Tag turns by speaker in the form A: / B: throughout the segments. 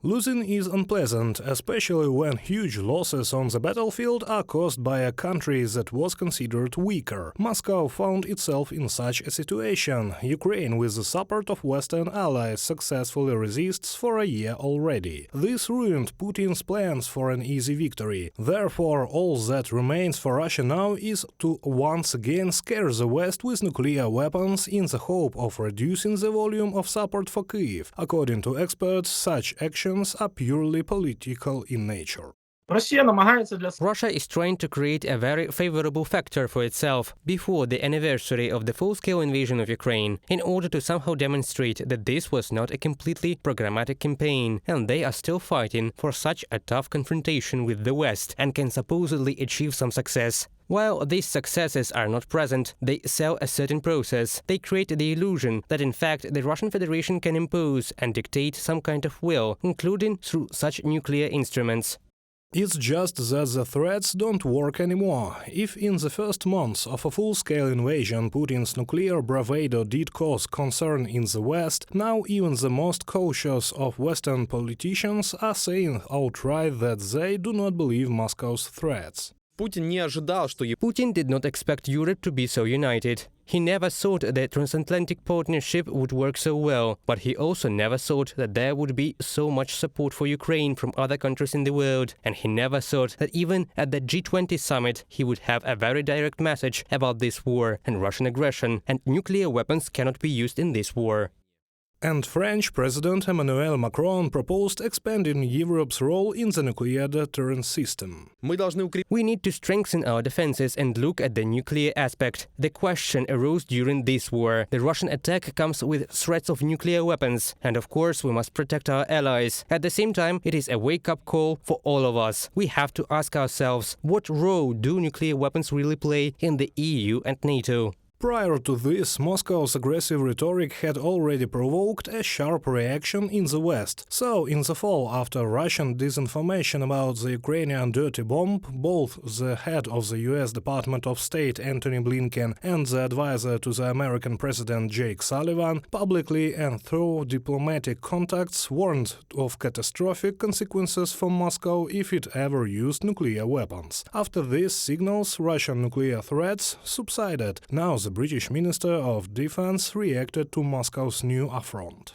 A: Losing is unpleasant, especially when huge losses on the battlefield are caused by a country that was considered weaker. Moscow found itself in such a situation. Ukraine, with the support of Western allies, successfully resists for a year already. This ruined Putin's plans for an easy victory. Therefore, all that remains for Russia now is to once again scare the West with nuclear weapons in the hope of reducing the volume of support for Kyiv. According to experts, such actions are purely political in nature.
B: Russia is trying to create a very favorable factor for itself before the anniversary of the full-scale invasion of Ukraine, in order to somehow demonstrate that this was not a completely programmatic campaign, and they are still fighting for such a tough confrontation with the West and can supposedly achieve some success. While these successes are not present, they sell a certain process. They create the illusion that in fact the Russian Federation can impose and dictate some kind of will, including through such nuclear instruments.
A: It's just that the threats don't work anymore. If in the first months of a full-scale invasion Putin's nuclear bravado did cause concern in the West, now even the most cautious of Western politicians are saying outright that they do not believe Moscow's threats.
B: Putin did not expect Europe to be so united. He never thought the transatlantic partnership would work so well, but he also never thought that there would be so much support for Ukraine from other countries in the world, and he never thought that even at the G20 summit he would have a very direct message about this war and Russian aggression, and nuclear weapons cannot be used in this war.
A: And French President Emmanuel Macron proposed expanding Europe's role in the nuclear deterrence system.
B: We need to strengthen our defenses and look at the nuclear aspect. The question arose during this war. The Russian attack comes with threats of nuclear weapons, and of course we must protect our allies. At the same time, it is a wake-up call for all of us. We have to ask ourselves, what role do nuclear weapons really play in the EU and NATO?
A: Prior to this, Moscow's aggressive rhetoric had already provoked a sharp reaction in the West. So, in the fall, after Russian disinformation about the Ukrainian dirty bomb, both the head of the US Department of State Antony Blinken and the advisor to the American President Jake Sullivan publicly and through diplomatic contacts warned of catastrophic consequences for Moscow if it ever used nuclear weapons. After these signals, Russian nuclear threats subsided. Now the British Minister of Defense reacted to Moscow's new affront.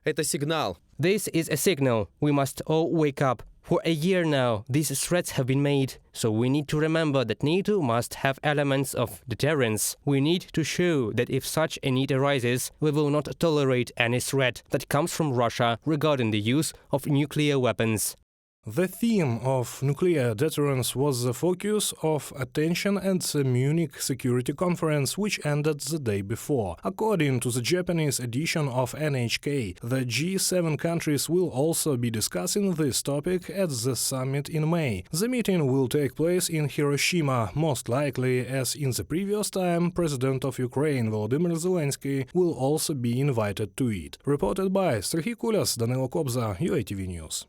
B: This is a signal. We must all wake up. For a year now, these threats have been made, so we need to remember that NATO must have elements of deterrence. We need to show that if such a need arises, we will not tolerate any threat that comes from Russia regarding the use of nuclear weapons.
A: The theme of nuclear deterrence was the focus of attention at the Munich Security Conference, which ended the day before. According to the Japanese edition of NHK, the G7 countries will also be discussing this topic at the summit in May. The meeting will take place in Hiroshima, most likely, as in the previous time, President of Ukraine Volodymyr Zelensky will also be invited to it. Reported by Serhiy Kulas, Danilo Kobza, UATV News.